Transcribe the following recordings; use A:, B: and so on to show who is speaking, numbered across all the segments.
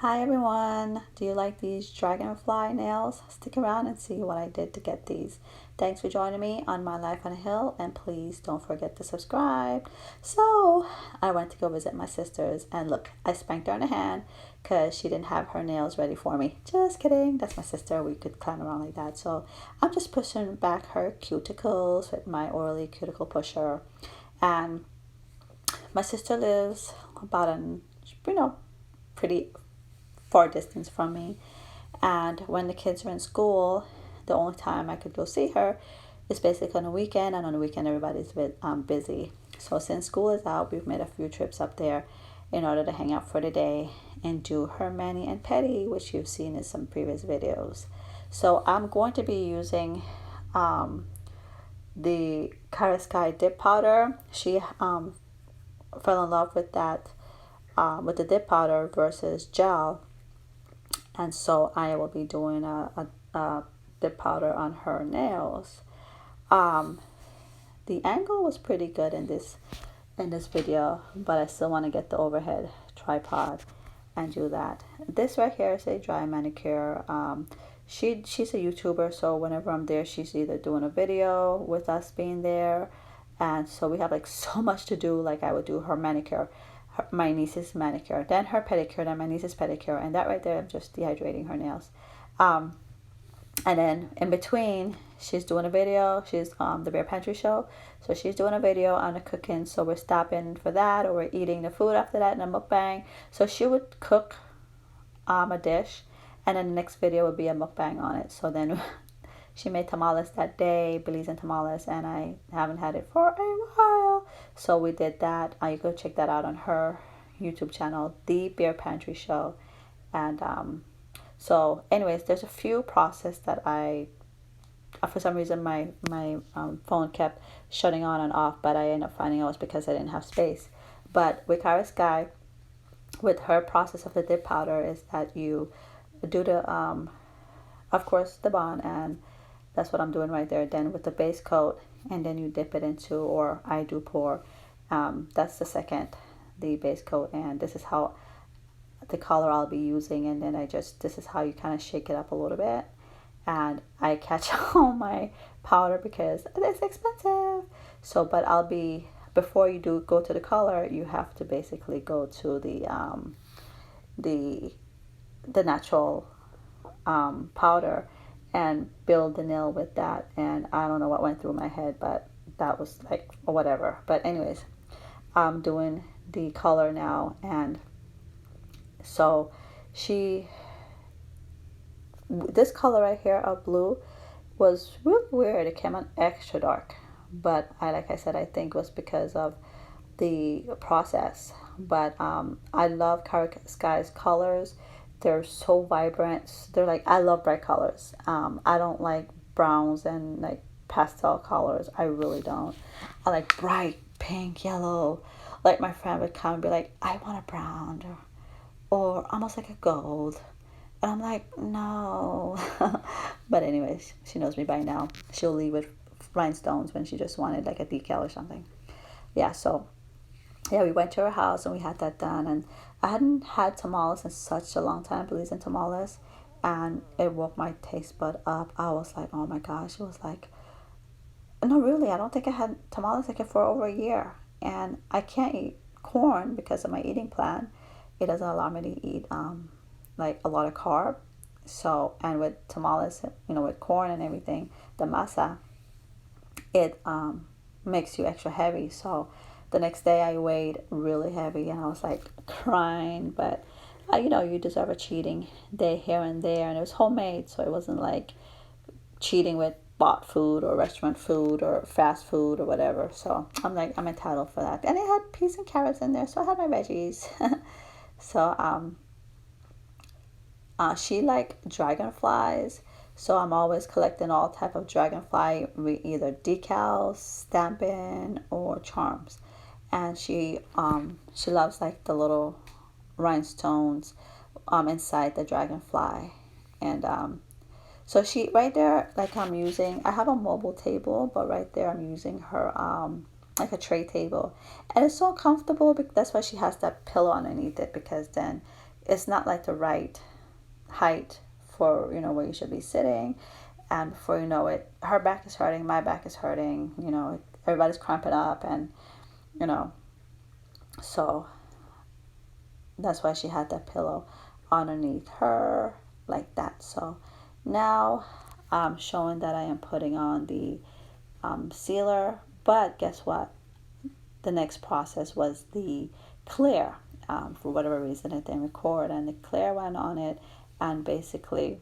A: Hi everyone! Do you like these dragonfly nails? Stick around and see what I did to get these. Thanks for joining me on my life on a hill, and please don't forget to subscribe. So, I went to go visit my sisters, and look, I spanked her in the hand because she didn't have her nails ready for me. Just kidding, that's my sister. We could clown around like that. So, I'm just pushing back her cuticles with my oily cuticle pusher. And my sister lives about an, pretty far distance from me. And when the kids are in school, the only time I could go see her is basically on the weekend. And on the weekend, everybody's a bit busy. So since school is out, we've made a few trips up there in order to hang out for the day and do her mani and pedi, which you've seen in some previous videos. So I'm going to be using the Kiara Sky dip powder. She fell in love with that, with the dip powder versus gel, and so I will be doing a dip powder on her nails. Um, the angle was pretty good in this video, but I still want to get the overhead tripod and do that. This right here is a dry manicure. She's a YouTuber, so whenever I'm there, she's either doing a video with us being there, and so we have like so much to do. Like I would do her manicure, my niece's manicure, then her pedicure, then my niece's pedicure, and that right there, I'm just dehydrating her nails. Um, and then in between, she's doing a video. She's the Bear Pantry show, so she's doing a video on the cooking. So we're stopping for that, or we're eating the food after that in a mukbang. So she would cook a dish, and then the next video would be a mukbang on it. So then she made tamales that day, Belizean tamales, and I haven't had it for a while. So we did that. You go check that out on her YouTube channel, The Bear Pantry Show. And so anyways, there's a few process that for some reason my phone kept shutting on and off, but I ended up finding out it was because I didn't have space. But with Kiara Sky, with her process of the dip powder is that you do the of course the bond, and that's what I'm doing right there. Then with the base coat, and then you dip it into, or I do pour. That's the second, the base coat, and this is how the color I'll be using. And then this is how you kind of shake it up a little bit. And I catch all my powder because it's expensive. So, but before you do go to the color, you have to basically go to the the natural powder and build the nail with that. And I don't know what went through my head, but that was like whatever. But anyways, I'm doing the color now. And so this color right here of blue was really weird. It came out extra dark, but like I said, I think it was because of the process. But I love Kiara Sky's colors. They're so vibrant. They're like, I love bright colors. I don't like browns and like pastel colors. I really don't. I like bright pink, yellow. Like my friend would come and be like, I want a brown, or almost like a gold. And I'm like, no. But anyways, she knows me by now. She'll leave with rhinestones when she just wanted like a decal or something. Yeah, so yeah, we went to her house and we had that done. And I hadn't had tamales in such a long time, Belizean tamales, and it woke my taste bud up. I was like, oh my gosh. It was like, no, really, I don't think I had tamales like for over a year. And I can't eat corn because of my eating plan. It doesn't allow me to eat like a lot of carb. So, and with tamales, with corn and everything, the masa, it makes you extra heavy. So the next day I weighed really heavy and I was like crying. But you deserve a cheating day here and there, and it was homemade, so it wasn't like cheating with bought food or restaurant food or fast food or whatever. So I'm like, I'm entitled for that. And it had peas and carrots in there, so I had my veggies. So she like dragonflies, so I'm always collecting all type of dragonfly with either decals, stamping, or charms. And she loves like the little rhinestones inside the dragonfly. And so she right there, like I have a mobile table, but right there I'm using her like a tray table, and it's so comfortable. That's why she has that pillow underneath it, because then it's not like the right height for, you know, where you should be sitting. And before you know it, her back is hurting, my back is hurting, you know, everybody's cramping up, and, you know, so that's why she had that pillow underneath her like that. So now I'm showing that I am putting on the sealer, but guess what? The next process was the clear. For whatever reason, it didn't record, and the clear went on it, and basically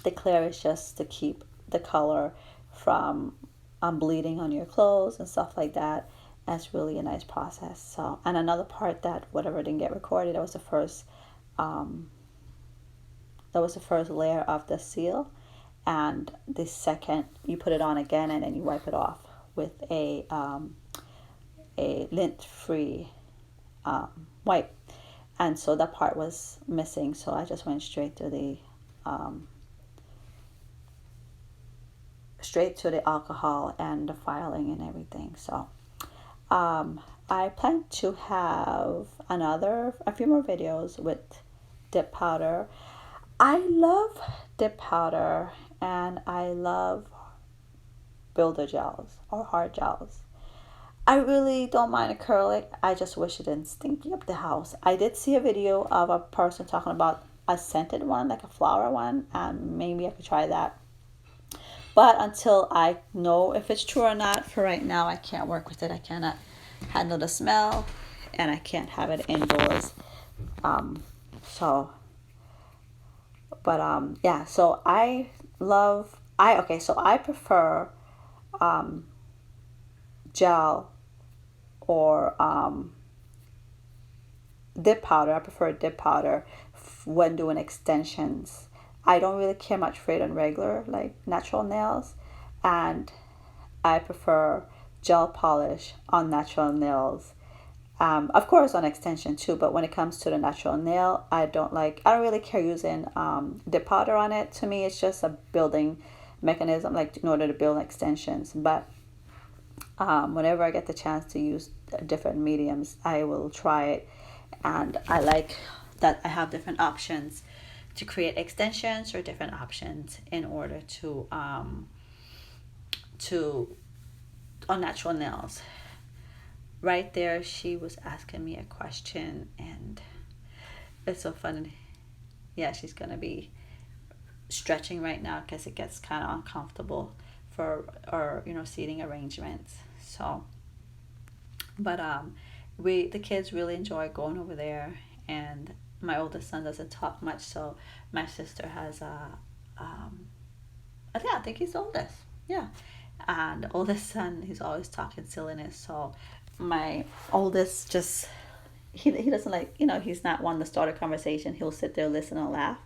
A: the clear is just to keep the color from bleeding on your clothes and stuff like that. That's really a nice process. So, and another part that whatever didn't get recorded, that was the first layer of the seal, and the second you put it on again, and then you wipe it off with a lint-free wipe. And so that part was missing, so I just went straight to the alcohol and the filing and everything. So I plan to have a few more videos with dip powder. I love dip powder, and I love builder gels or hard gels. I really don't mind acrylic. I just wish it didn't stink up the house. I did see a video of a person talking about a scented one, like a flower one, and maybe I could try that. But until I know if it's true or not, for right now, I can't work with it. I cannot handle the smell, and I can't have it indoors. Yeah. So I prefer gel or dip powder. I prefer dip powder when doing extensions. I don't really care much for it on regular, like natural nails, and I prefer gel polish on natural nails. Of course on extension too, but when it comes to the natural nail, I don't really care using dip powder on it. To me, it's just a building mechanism, like in order to build extensions. But whenever I get the chance to use different mediums, I will try it. And I like that I have different options to create extensions, or different options in order to on natural nails. Right there, she was asking me a question, and it's so funny. Yeah, she's gonna be stretching right now because it gets kind of uncomfortable for our, seating arrangements. So, but the kids really enjoy going over there, and my oldest son doesn't talk much, so my sister has I think he's the oldest. Yeah. And the oldest son, he's always talking silliness. So my oldest he doesn't he's not one to start a conversation. He'll sit there, listen, and laugh.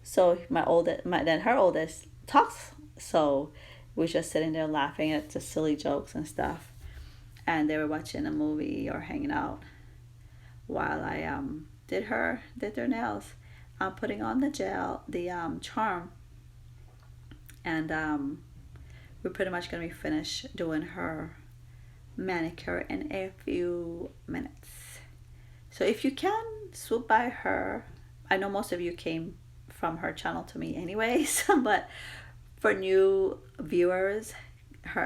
A: So then her oldest talks. So we're just sitting there laughing at the silly jokes and stuff. And they were watching a movie or hanging out while I did their nails. I'm putting on the charm, and we're pretty much going to be finished doing her manicure in a few minutes. So if you can swoop by her, I know most of you came from her channel to me anyways, but for new viewers,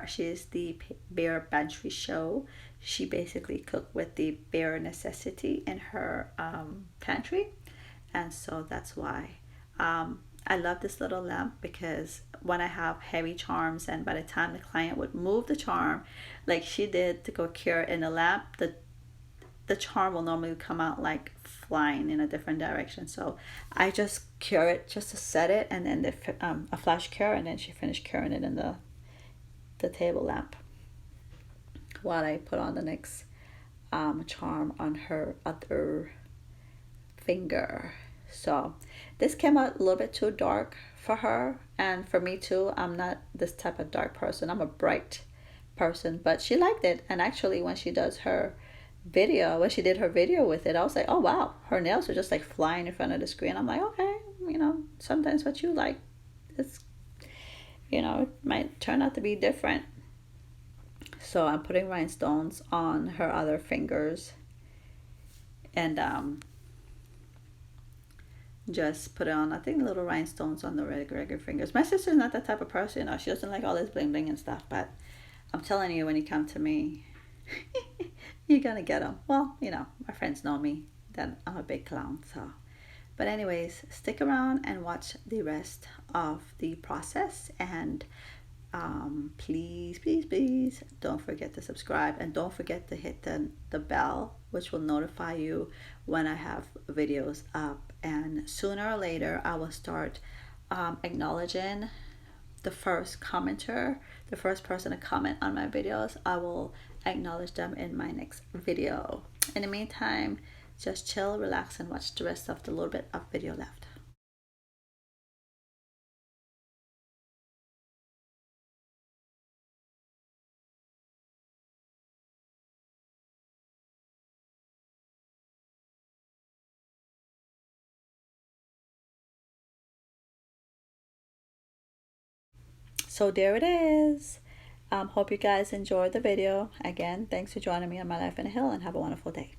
A: she's the Bare Pantry Show. She basically cooked with the bare necessity in her pantry, and so that's why I love this little lamp, because when I have heavy charms, and by the time the client would move the charm like she did to go cure in the lamp, the charm will normally come out like flying in a different direction. So I just cure it just to set it, and then a flash cure, and then she finished curing it in the table lamp while I put on the next charm on her other finger. So this came out a little bit too dark for her, and for me too. I'm not this type of dark person. I'm a bright person, but she liked it. And actually, when she did her video with it, I was like, oh wow, her nails were just like flying in front of the screen. I'm like, okay, sometimes what you like, it's it might turn out to be different. So I'm putting rhinestones on her other fingers, and just put on, I think, little rhinestones on the regular fingers. My sister's not that type of person, you know. She doesn't like all this bling bling and stuff, but I'm telling you, when you come to me, you're gonna get them. Well, you know, my friends know me that I'm a big clown, so. But anyways, stick around and watch the rest of the process, and please, please, please don't forget to subscribe, and don't forget to hit the bell, which will notify you when I have videos up. And sooner or later, I will start acknowledging the first commenter, the first person to comment on my videos. I will acknowledge them in my next video. In the meantime, just chill, relax, and watch the rest of the little bit of video left. So there it is. Hope you guys enjoyed the video. Again, thanks for joining me on My Life in a Hill, and have a wonderful day.